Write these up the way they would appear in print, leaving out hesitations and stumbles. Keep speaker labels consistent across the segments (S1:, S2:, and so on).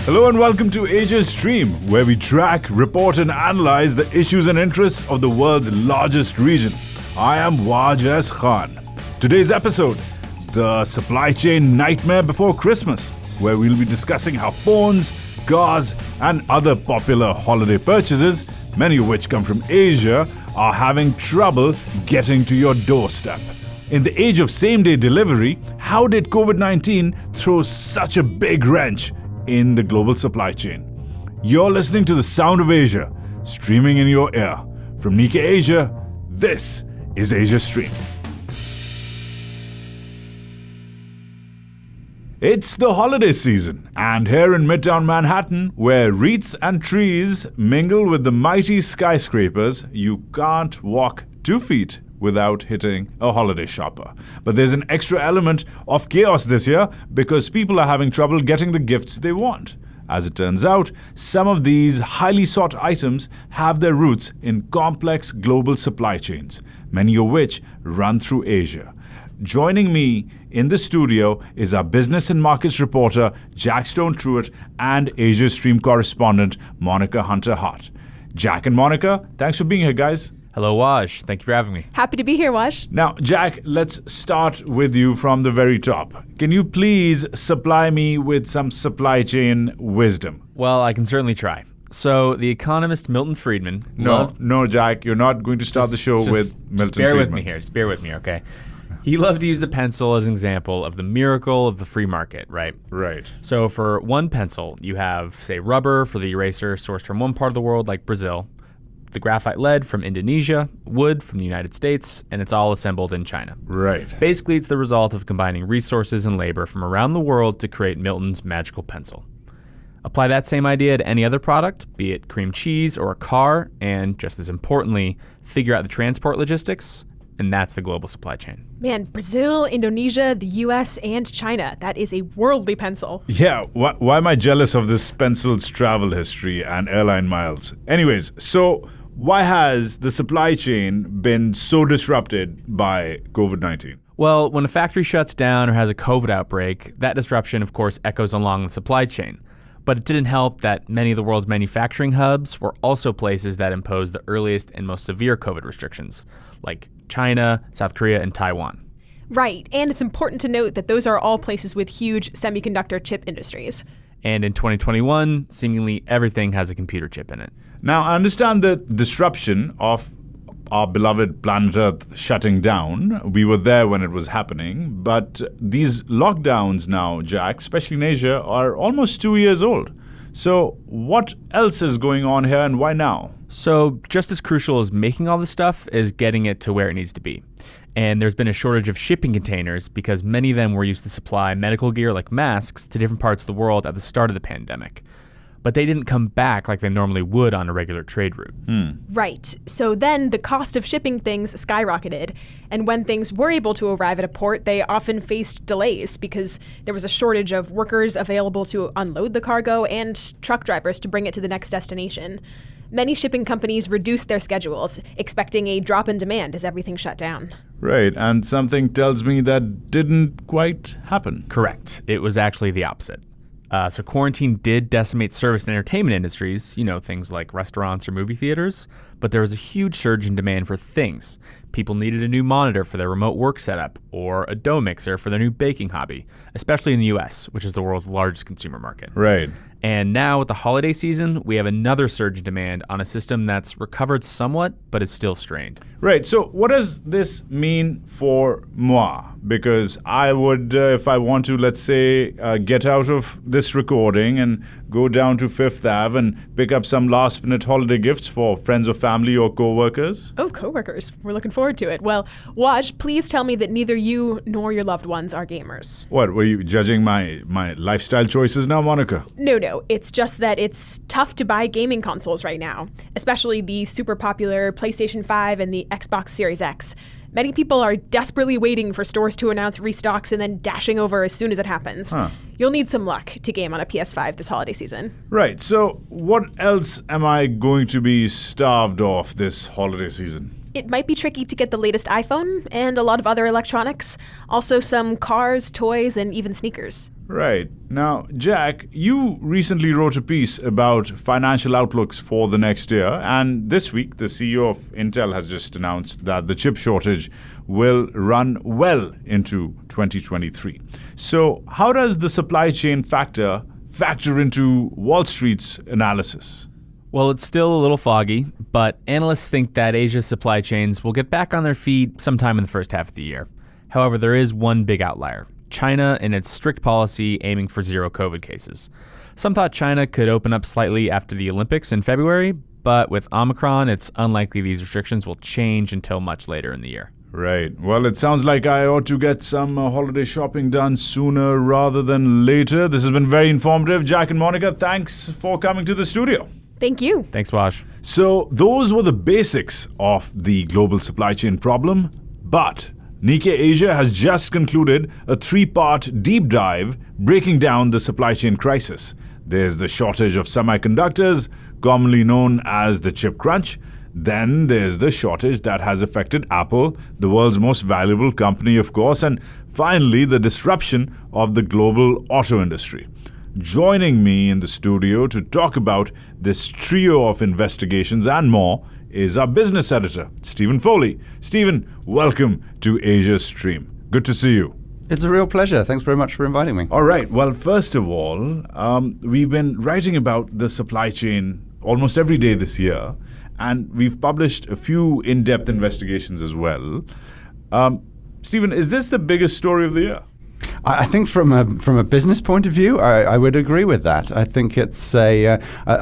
S1: Hello and welcome to Asia's Stream, where we track, report and analyze the issues and interests of the world's largest region. I am Wajahat Khan. Today's episode, the supply chain nightmare before Christmas, where we'll be discussing how phones, cars and other popular holiday purchases, many of which come from Asia, are having trouble getting to your doorstep. In the age of same-day delivery, how did COVID-19 throw such a big wrench in the global supply chain? You're listening to the Sound of Asia, streaming in your ear. From Nikkei Asia, this is Asia Stream. It's the holiday season, and here in Midtown Manhattan, where wreaths and trees mingle with the mighty skyscrapers, you can't walk 2 feet without hitting a holiday shopper. But there's an extra element of chaos this year because people are having trouble getting the gifts they want. As it turns out, some of these highly sought items have their roots in complex global supply chains, many of which run through Asia. Joining me in the studio is our business and markets reporter, Jack Stone Truitt, and Asia Stream correspondent, Monica Hunter-Hart. Jack and Monica, thanks for being here, guys.
S2: Hello, Waj. Thank you for having me.
S3: Happy to be here, Waj.
S1: Now, Jack, let's start with you from the very top. Can you please supply me with some supply chain wisdom?
S2: Well, I can certainly try. So, the economist Milton Friedman
S1: No, Jack, you're not going to start the show with Milton Friedman.
S2: Just bear with me here. Just bear with me, okay? He loved to use the pencil as an example of the miracle of the free market, right?
S1: Right.
S2: So, for one pencil, you have, say, rubber for the eraser sourced from one part of the world, like Brazil, the graphite lead from Indonesia, wood from the United States, and it's all assembled in China.
S1: Right.
S2: Basically, it's the result of combining resources and labor from around the world to create Milton's magical pencil. Apply that same idea to any other product, be it cream cheese or a car, and just as importantly, figure out the transport logistics, and that's the global supply chain.
S3: Man, Brazil, Indonesia, the US, and China. That is a worldly pencil.
S1: Yeah, why am I jealous of this pencil's travel history and airline miles? Anyways, so why has the supply chain been so disrupted by COVID-19?
S2: Well, when a factory shuts down or has a COVID outbreak, that disruption, of course, echoes along the supply chain. But it didn't help that many of the world's manufacturing hubs were also places that imposed the earliest and most severe COVID restrictions, like China, South Korea, and Taiwan.
S3: Right, and it's important to note that those are all places with huge semiconductor chip industries.
S2: And in 2021, seemingly everything has a computer chip in it.
S1: Now, I understand the disruption of our beloved planet Earth shutting down. We were there when it was happening, but these lockdowns now, Jack, especially in Asia, are almost 2 years old. So what else is going on here and why now?
S2: So just as crucial as making all this stuff is getting it to where it needs to be. And there's been a shortage of shipping containers because many of them were used to supply medical gear like masks to different parts of the world at the start of the pandemic. But they didn't come back like they normally would on a regular trade route.
S3: Right. So then the cost of shipping things skyrocketed. And when things were able to arrive at a port, they often faced delays because there was a shortage of workers available to unload the cargo and truck drivers to bring it to the next destination. Many shipping companies reduced their schedules, expecting a drop in demand as everything shut down.
S1: Right, and something tells me that didn't quite happen.
S2: Correct. It was actually the opposite. So quarantine did decimate service and entertainment industries, things like restaurants or movie theaters, but there was a huge surge in demand for things. People needed a new monitor for their remote work setup or a dough mixer for their new baking hobby, especially in the US, which is the world's largest consumer market.
S1: Right.
S2: And now with the holiday season, we have another surge in demand on a system that's recovered somewhat, but is still strained.
S1: Right. So what does this mean for moi? Because I would, if I want to, let's say, get out of this recording and go down to Fifth Ave and pick up some last-minute holiday gifts for friends or family or co-workers.
S3: Oh, co-workers. We're looking forward to it. Well, Waj, please tell me that neither you nor your loved ones are gamers.
S1: What, were you judging my lifestyle choices now, Monica?
S3: No. It's just that it's tough to buy gaming consoles right now, especially the super popular PlayStation 5 and the Xbox Series X. Many people are desperately waiting for stores to announce restocks and then dashing over as soon as it happens. You'll need some luck to game on a PS5 this holiday season.
S1: Right, so what else am I going to be starved of this holiday season?
S3: It might be tricky to get the latest iPhone and a lot of other electronics. Also some cars, toys, and even sneakers.
S1: Right. Now, Jack, you recently wrote a piece about financial outlooks for the next year, and this week the CEO of Intel has just announced that the chip shortage will run well into 2023. So, how does the supply chain factor into Wall Street's analysis?
S2: Well, it's still a little foggy, but analysts think that Asia's supply chains will get back on their feet sometime in the first half of the year. However, there is one big outlier: China and its strict policy aiming for zero COVID cases. Some thought China could open up slightly after the Olympics in February, but with Omicron, it's unlikely these restrictions will change until much later in the year.
S1: Right. Well, it sounds like I ought to get some holiday shopping done sooner rather than later. This has been very informative. Jack and Monica, thanks for coming to the studio.
S3: Thank you.
S2: Thanks, Waj.
S1: So those were the basics of the global supply chain problem, but Nikkei Asia has just concluded a 3-part deep dive breaking down the supply chain crisis. There's the shortage of semiconductors, commonly known as the chip crunch. Then there's the shortage that has affected Apple, the world's most valuable company, of course. And finally, the disruption of the global auto industry. Joining me in the studio to talk about this trio of investigations and more is our business editor, Stephen Foley. Stephen, welcome to Asia Stream. Good to see you.
S4: It's a real pleasure. Thanks very much for inviting me.
S1: All right. Well, first of all, we've been writing about the supply chain almost every day this year, and we've published a few in-depth investigations as well. Stephen, is this the biggest story of the year?
S4: I think from a business point of view, I would agree with that. I think it's a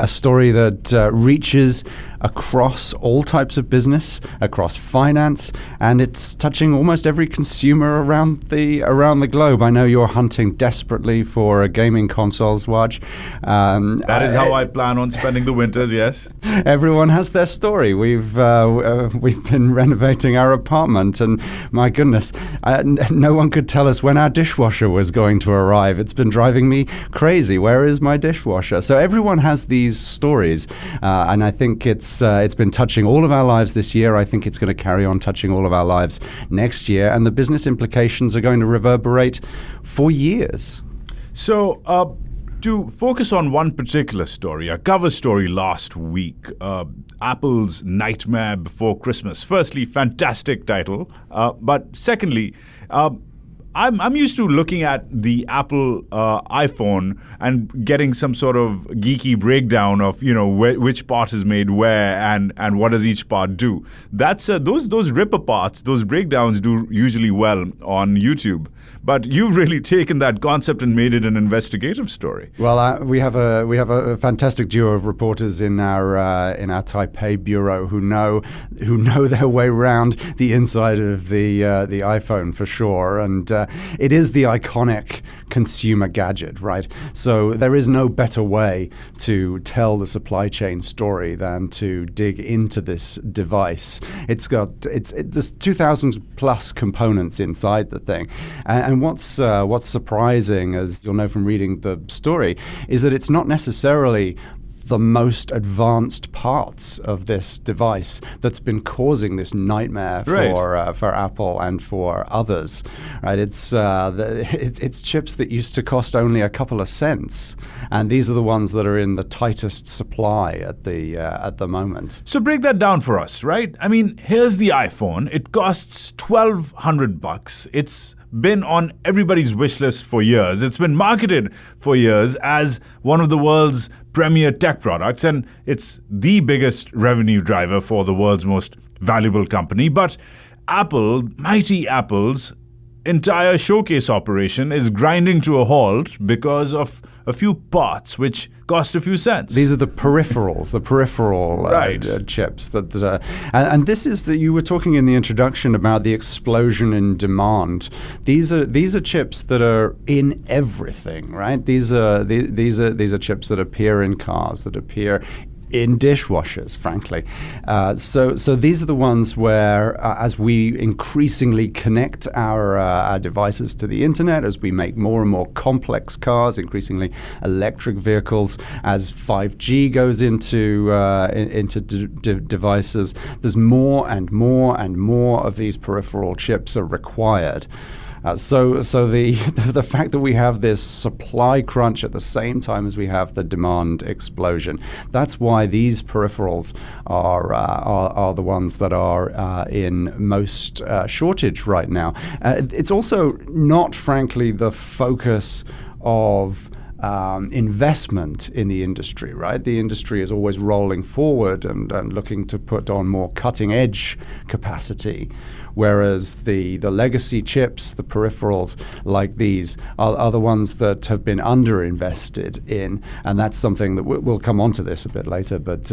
S4: story that reaches across all types of business, across finance, and it's touching almost every consumer around the globe. I know you're hunting desperately for gaming consoles, Waj.
S1: That is how I plan on spending the winters, yes.
S4: Everyone has their story. We've been renovating our apartment, and my goodness, no one could tell us when our dishwasher was going to arrive. It's been driving me crazy. Where is my dishwasher? So everyone has these stories, and I think it's been touching all of our lives this year. I think it's going to carry on touching all of our lives next year, and the business implications are going to reverberate for years.
S1: So, to focus on one particular story, a cover story last week, Apple's Nightmare Before Christmas. Firstly, fantastic title, but secondly, I'm used to looking at the Apple iPhone and getting some sort of geeky breakdown of which part is made where and what does each part do. That's those ripper parts, those breakdowns do usually well on YouTube. But you've really taken that concept and made it an investigative story.
S4: Well, we have a fantastic duo of reporters in our Taipei bureau who know their way around the inside of the iPhone for sure, and it is the iconic consumer gadget, right? So there is no better way to tell the supply chain story than to dig into this device. There's 2,000 plus components inside the thing, and what's surprising, as you'll know from reading the story, is that it's not necessarily the most advanced parts of this device that's been causing this nightmare for Apple and for others. Right? It's chips that used to cost only a couple of cents, and these are the ones that are in the tightest supply at the moment.
S1: So break that down for us, right? I mean, here's the iPhone. It costs $1,200. It's been on everybody's wish list for years. It's been marketed for years as one of the world's premier tech products, and it's the biggest revenue driver for the world's most valuable company. But Apple, mighty Apple's entire showcase operation is grinding to a halt because of a few parts which cost a few cents.
S4: These are the peripheral chips. And this is that you were talking in the introduction about the explosion in demand. These are chips that are in everything, right? These are chips that appear in cars, that appear in dishwashers, frankly. So these are the ones where, as we increasingly connect our devices to the internet, as we make more and more complex cars, increasingly electric vehicles, as 5G goes into devices, there's more and more and more of these peripheral chips are required. So the the fact that we have this supply crunch at the same time as we have the demand explosion, that's why these peripherals are the ones that are in most shortage right now. It's also not, frankly, the focus of investment in the industry, right? The industry is always rolling forward and looking to put on more cutting edge capacity, whereas the legacy chips, the peripherals like these, are the ones that have been underinvested in, and that's something that we'll come on to this a bit later, but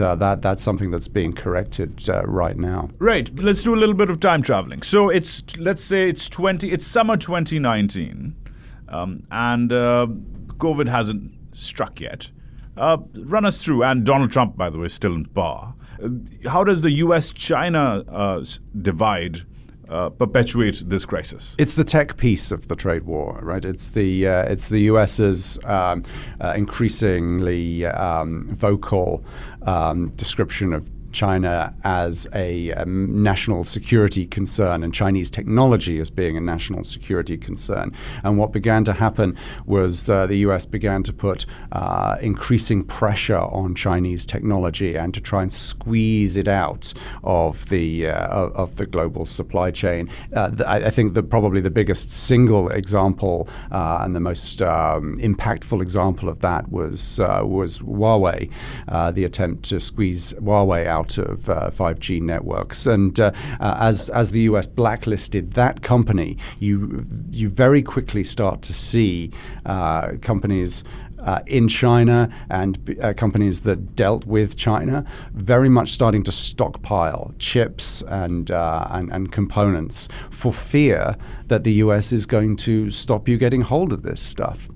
S4: that's something that's being corrected right now.
S1: Right. Let's do a little bit of time traveling. So let's say it's summer 2019, and COVID hasn't struck yet. Run us through, and Donald Trump, by the way, is still in power. How does the U.S.-China divide perpetuate this crisis?
S4: It's the tech piece of the trade war, right? It's the U.S.'s increasingly vocal description of China as a national security concern and Chinese technology as being a national security concern. And what began to happen was the U.S. began to put increasing pressure on Chinese technology and to try and squeeze it out of the global supply chain. I think that probably the biggest single example and the most impactful example of that was Huawei, the attempt to squeeze Huawei out of 5G networks, and as the US blacklisted that company, you very quickly start to see companies in China and companies that dealt with China very much starting to stockpile chips and components for fear that the US is going to stop you getting hold of this stuff.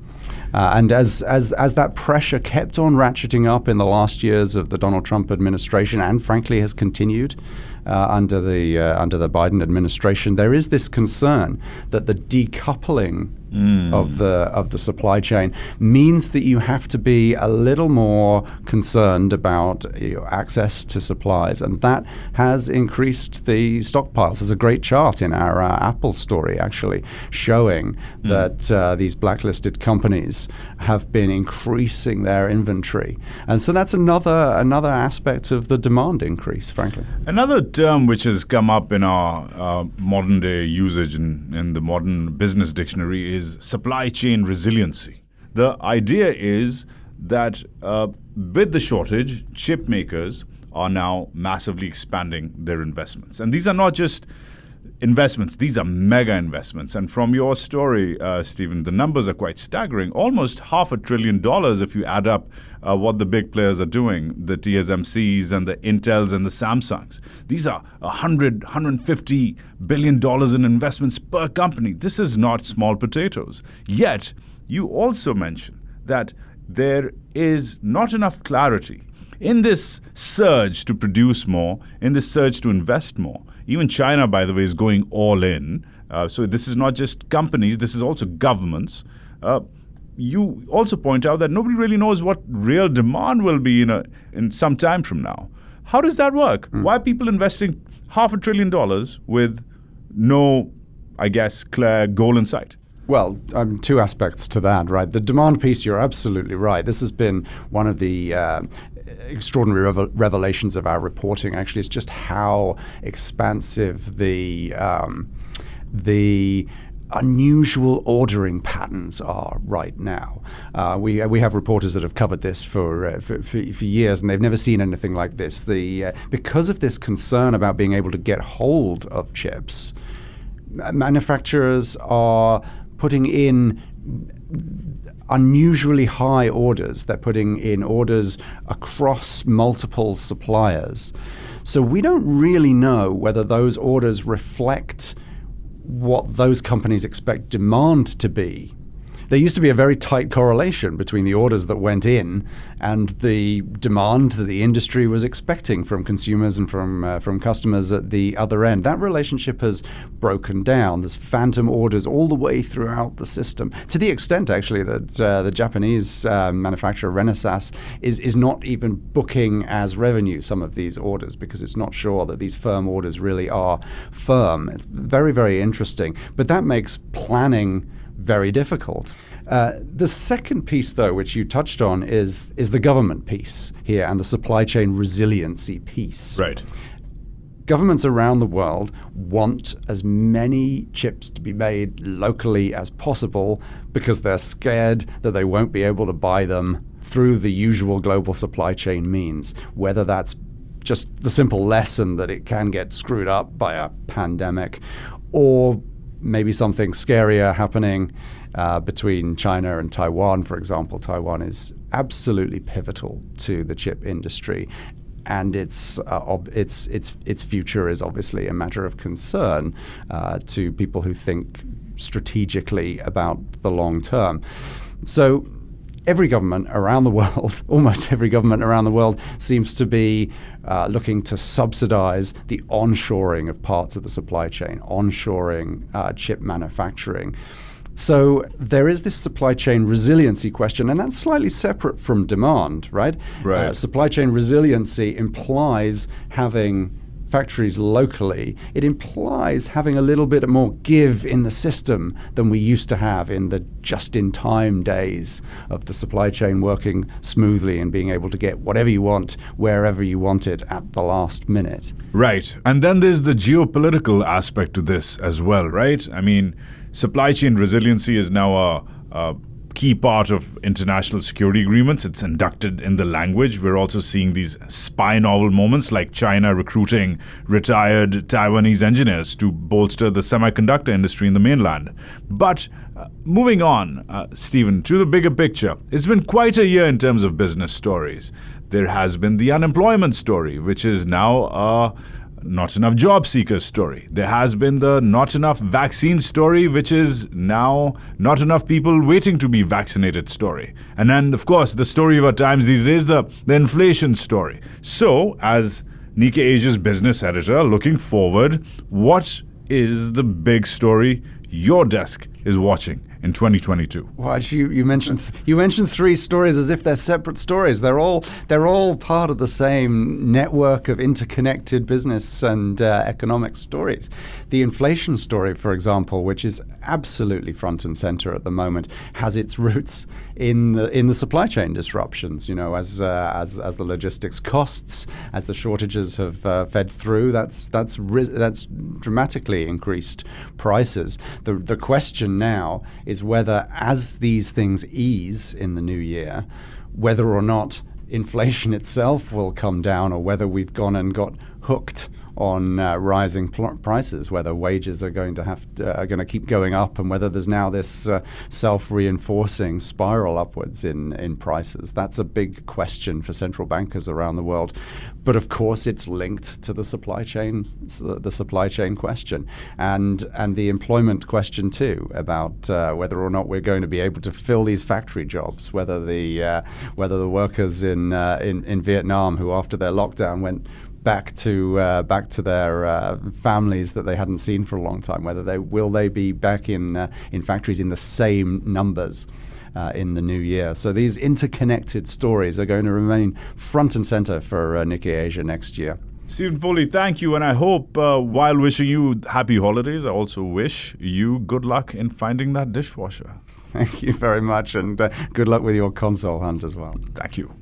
S4: And as that pressure kept on ratcheting up in the last years of the Donald Trump administration, and frankly has continued under the Biden administration, there is this concern that the decoupling of the supply chain means that you have to be a little more concerned about access to supplies, and that has increased the stockpiles. There's a great chart in our Apple story actually showing that these blacklisted companies have been increasing their inventory, and so that's another aspect of the demand increase, frankly.
S1: Another term which has come up in our modern day usage in the modern business dictionary is supply chain resiliency. The idea is that with the shortage, chip makers are now massively expanding their investments. And these are not just investments, these are mega investments. And from your story, Stephen, the numbers are quite staggering. Almost $500 billion if you add up what the big players are doing, the TSMCs and the Intels and the Samsungs. These are $150 billion in investments per company. This is not small potatoes. Yet, you also mention that there is not enough clarity in this surge to produce more, in this surge to invest more. Even China, by the way, is going all in. So this is not just companies, this is also governments. You also point out that nobody really knows what real demand will be in some time from now. How does that work? Why are people investing $500 billion with no, I guess, clear goal in sight?
S4: Well, two aspects to that, right? The demand piece, you're absolutely right. This has been one of the extraordinary revelations of our reporting, actually, is just how expansive the unusual ordering patterns are right now. We have reporters that have covered this for years, and they've never seen anything like this. Because of this concern about being able to get hold of chips, manufacturers are putting in unusually high orders. They're putting in orders across multiple suppliers. So we don't really know whether those orders reflect what those companies expect demand to be. there used to be a very tight correlation between the orders that went in and the demand that the industry was expecting from consumers and from customers at the other end. That relationship has broken down. There's phantom orders all the way throughout the system, to the extent actually that the Japanese manufacturer Renesas is not even booking as revenue some of these orders because it's not sure that these firm orders really are firm. It's very, very interesting. But that makes planning very difficult. The second piece, though, which you touched on, is the government piece here and the supply chain resiliency piece.
S1: Right.
S4: Governments around the world want as many chips to be made locally as possible because they're scared that they won't be able to buy them through the usual global supply chain means, whether that's just the simple lesson that it can get screwed up by a pandemic, or maybe something scarier happening between China and Taiwan, for example. Taiwan is absolutely pivotal to the chip industry, and its future is obviously a matter of concern to people who think strategically about the long term. So every government around the world, almost every government around the world, seems to be looking to subsidize the onshoring of parts of the supply chain, onshoring chip manufacturing. So there is this supply chain resiliency question, and that's slightly separate from demand, right?
S1: Right.
S4: Supply chain resiliency implies having factories locally. It implies having a little bit more give in the system than we used to have in the just-in-time days of the supply chain working smoothly and being able to get whatever you want, wherever you want it at the last minute.
S1: Right. And then there's the geopolitical aspect to this as well, right? I mean, supply chain resiliency is now a key part of international security agreements. It's inducted in the language. We're also seeing these spy novel moments like China recruiting retired Taiwanese engineers to bolster the semiconductor industry in the mainland. But moving on, Stephen, to the bigger picture, it's been quite a year in terms of business stories. There has been the unemployment story, which is now a not enough job seekers story. There has been the not enough vaccine story, which is now not enough people waiting to be vaccinated story. And then, of course, the story of our times these days, the inflation story. So, as Nikkei Asia's business editor, looking forward, what is the big story your desk is watching in 2022?
S4: Well, you mentioned three stories as if they're separate stories. They're all part of the same network of interconnected business and economic stories. The inflation story, for example, which is absolutely front and center at the moment, has its roots in the supply chain disruptions. You know, as the logistics costs, as the shortages have fed through, that's dramatically increased prices. The question now is whether, as these things ease in the new year, whether or not inflation itself will come down, or whether we've gone and got hooked on rising prices, whether wages are going to keep going up, and whether there's now this self-reinforcing spiral upwards in prices. That's a big question for central bankers around the world. But of course, it's linked to the supply chain question, and the employment question too, about whether or not we're going to be able to fill these factory jobs, whether the workers in Vietnam, who after their lockdown went back to their families that they hadn't seen for a long time, whether they will be back in factories in the same numbers in the new year. So these interconnected stories are going to remain front and center for Nikkei Asia next year.
S1: Stephen Foley, thank you, and I hope while wishing you happy holidays, I also wish you good luck in finding that dishwasher.
S4: Thank you very much, and good luck with your console hunt as well.
S1: Thank you.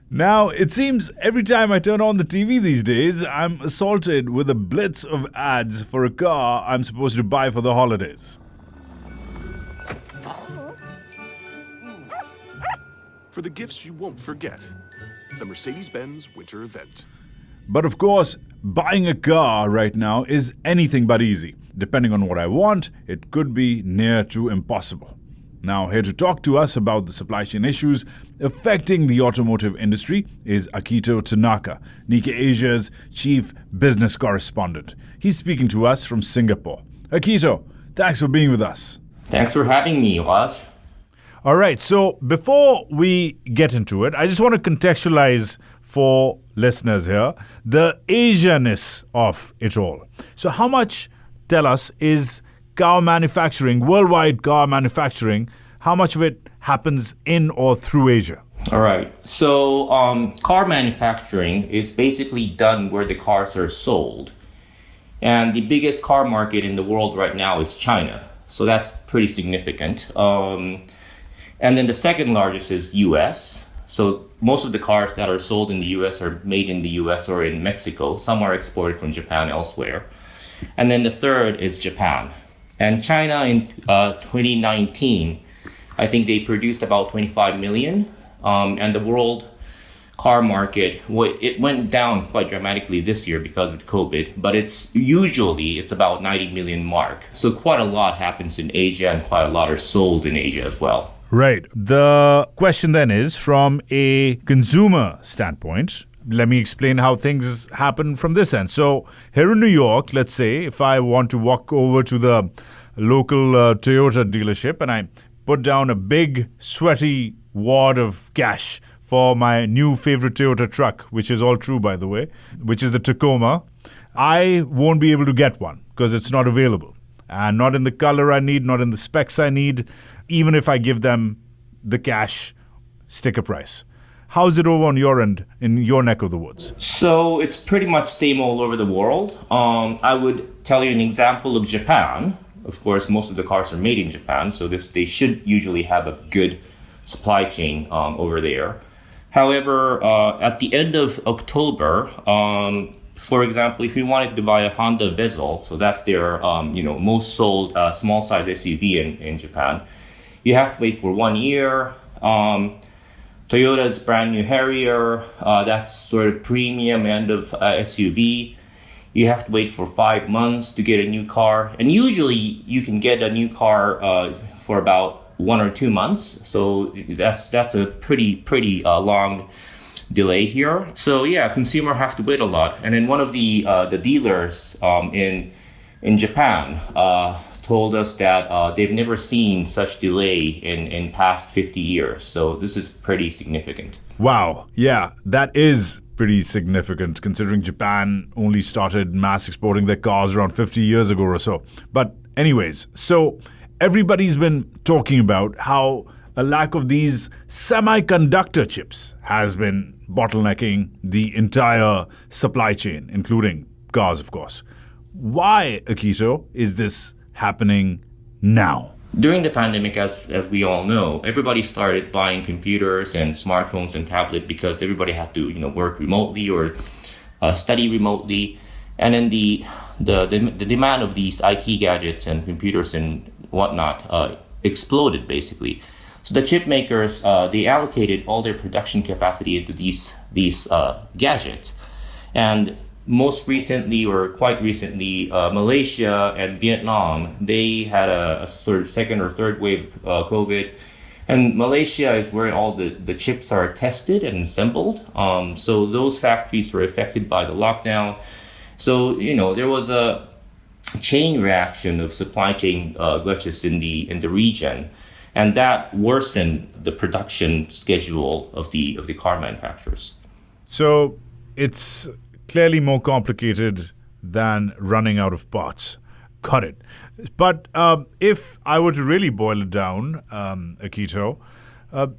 S1: Now, it seems every time I turn on the TV these days, I'm assaulted with a blitz of ads for a car I'm supposed to buy for the holidays.
S5: For the gifts you won't forget, the Mercedes-Benz Winter Event.
S1: But of course, buying a car right now is anything but easy. Depending on what I want, it could be near to impossible. Now, here to talk to us about the supply chain issues affecting the automotive industry is Akito Tanaka, Nikkei Asia's chief business correspondent. He's speaking to us from Singapore. Akito, thanks for being with us.
S6: Thanks for having me, Waz.
S1: All right. So before we get into it, I just want to contextualize for listeners here the Asianness of it all. So how much, tell us, is car manufacturing, worldwide car manufacturing, how much of it happens in or through Asia?
S6: All right. So car manufacturing is basically done where the cars are sold. And the biggest car market in the world right now is China. So that's pretty significant. And then the second largest is US. So most of the cars that are sold in the US are made in the US or in Mexico. Some are exported from Japan elsewhere. And then the third is Japan. And China in 2019, I think they produced about 25 million. And the world car market, it went down quite dramatically this year because of COVID, but it's about 90 million mark. So quite a lot happens in Asia and quite a lot are sold in Asia as well.
S1: Right. The question then is, from a consumer standpoint, let me explain how things happen from this end. So here in New York, let's say if I want to walk over to the local Toyota dealership and I put down a big sweaty wad of cash for my new favorite Toyota truck, which is all true, by the way, which is the Tacoma, I won't be able to get one because it's not available. And not in the color I need, not in the specs I need, even if I give them the cash sticker price. How's it over on your end, in your neck of the woods?
S6: So it's pretty much same all over the world. I would tell you an example of Japan. Of course, most of the cars are made in Japan, so they should usually have a good supply chain over there. However, at the end of October, for example, if you wanted to buy a Honda Vezel, so that's their most sold small size SUV in Japan, you have to wait for 1 year. Toyota's brand new Harrier, that's sort of premium end of SUV. You have to wait for 5 months to get a new car, and usually you can get a new car for about 1 or 2 months. So that's a pretty long delay here. So yeah, consumer have to wait a lot. And then one of the dealers in Japan told us that they've never seen such delay in past 50 years. So this is pretty significant.
S1: Wow. Yeah, that is pretty significant considering Japan only started mass exporting their cars around 50 years ago or so. But anyways, so everybody's been talking about how a lack of these semiconductor chips has been bottlenecking the entire supply chain, including cars, of course. Why, Akito, is this happening now?
S6: During the pandemic, as we all know, everybody started buying computers and smartphones and tablets because everybody had to work remotely or study remotely. And then the demand of these IT gadgets and computers and whatnot exploded, basically. So the chip makers, they allocated all their production capacity into these gadgets. And most recently, or quite recently, Malaysia and Vietnam, they had a sort of second or third wave of COVID. And Malaysia is where all the chips are tested and assembled. So those factories were affected by the lockdown. So, there was a chain reaction of supply chain glitches in the region. And that worsened the production schedule of the car manufacturers.
S1: So it's clearly more complicated than running out of parts. Got it. But if I were to really boil it down, Akito,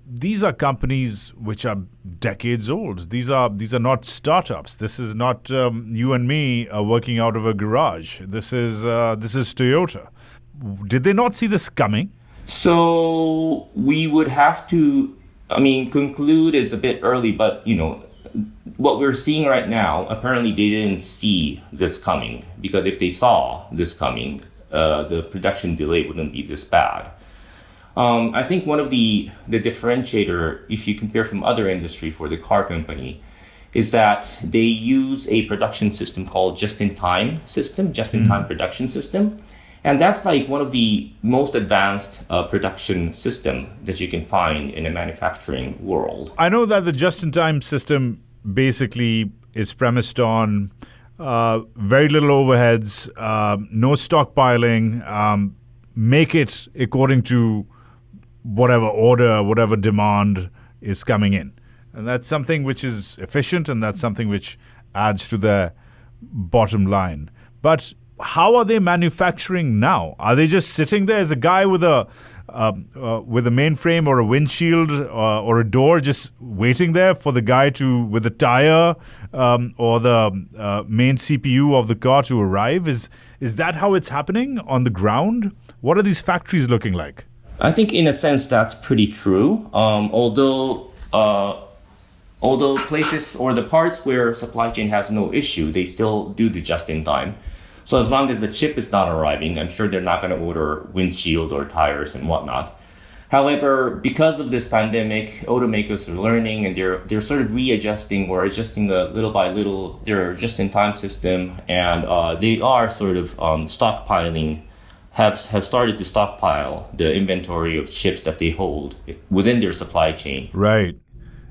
S1: these are companies which are decades old. These are not startups. This is not you and me working out of a garage. This is Toyota. Did they not see this coming?
S6: So we would have to, conclude is a bit early, but what we're seeing right now, apparently they didn't see this coming, because if they saw this coming, the production delay wouldn't be this bad. I think one of the differentiator, if you compare from other industry for the car company, is that they use a production system called just-in-time production system. And that's like one of the most advanced production system that you can find in a manufacturing world.
S1: I know that the just-in-time system basically is premised on very little overheads, no stockpiling, make it according to whatever order, whatever demand is coming in. And that's something which is efficient, and that's something which adds to their bottom line. But how are they manufacturing now? Are they just sitting there as a guy with a mainframe or a windshield or a door, just waiting there for the guy with the tire or the main CPU of the car to arrive? Is that how it's happening on the ground? What are these factories looking like?
S6: I think in a sense that's pretty true. Although places or the parts where supply chain has no issue, they still do the just-in-time. So as long as the chip is not arriving, I'm sure they're not going to order windshield or tires and whatnot. However, because of this pandemic, automakers are learning, and they're sort of readjusting or adjusting little by little their just-in-time system, and they are sort of stockpiling, have started to stockpile the inventory of chips that they hold within their supply chain.
S1: Right.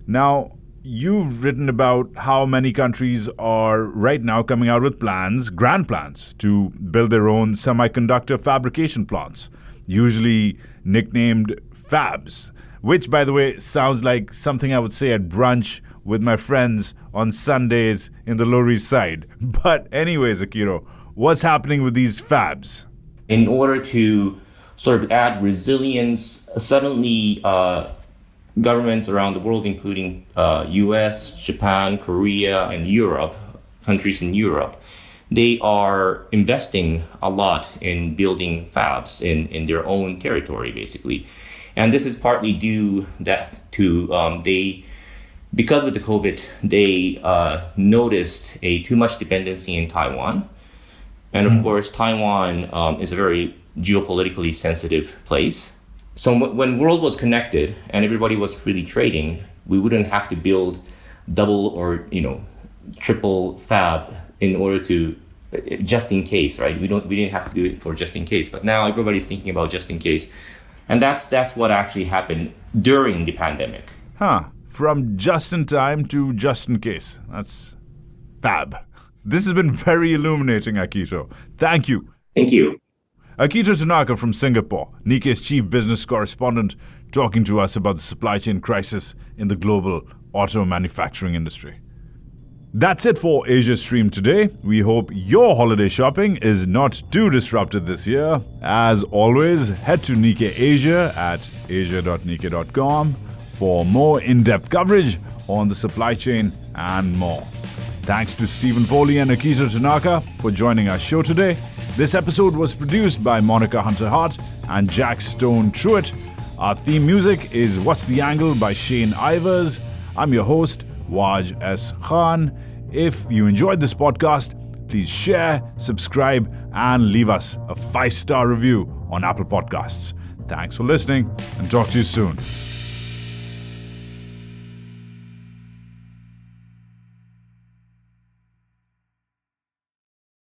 S1: Now, you've written about how many countries are right now coming out with grand plans, to build their own semiconductor fabrication plants, usually nicknamed fabs, which, by the way, sounds like something I would say at brunch with my friends on Sundays in the Lower East Side. But anyways, Akito, what's happening with these fabs?
S6: In order to sort of add resilience, suddenly governments around the world, including US, Japan, Korea, and Europe, countries in Europe, they are investing a lot in building fabs in their own territory, basically. And this is partly due to because with the COVID, they noticed a too much dependency in Taiwan. And of course, Taiwan is a very geopolitically sensitive place. So when world was connected and everybody was freely trading, we wouldn't have to build double or triple fab in order to just in case, right? We didn't have to do it for just in case. But now everybody's thinking about just in case, and that's what actually happened during the pandemic.
S1: From just in time to just in case. That's fab. This has been very illuminating, Akito. Thank you.
S6: Thank you.
S1: Akito Tanaka from Singapore, Nikkei's chief business correspondent, talking to us about the supply chain crisis in the global auto manufacturing industry. That's it for Asia Stream today. We hope your holiday shopping is not too disrupted this year. As always, head to Nikkei Asia at asia.nikkei.com for more in-depth coverage on the supply chain and more. Thanks to Stephen Foley and Akito Tanaka for joining our show today. This episode was produced by Monica Hunter-Hart and Jack Stone Truitt. Our theme music is What's the Angle by Shane Ivers. I'm your host, Wajahat Khan. If you enjoyed this podcast, please share, subscribe, and leave us a 5-star review on Apple Podcasts. Thanks for listening, and talk to you soon.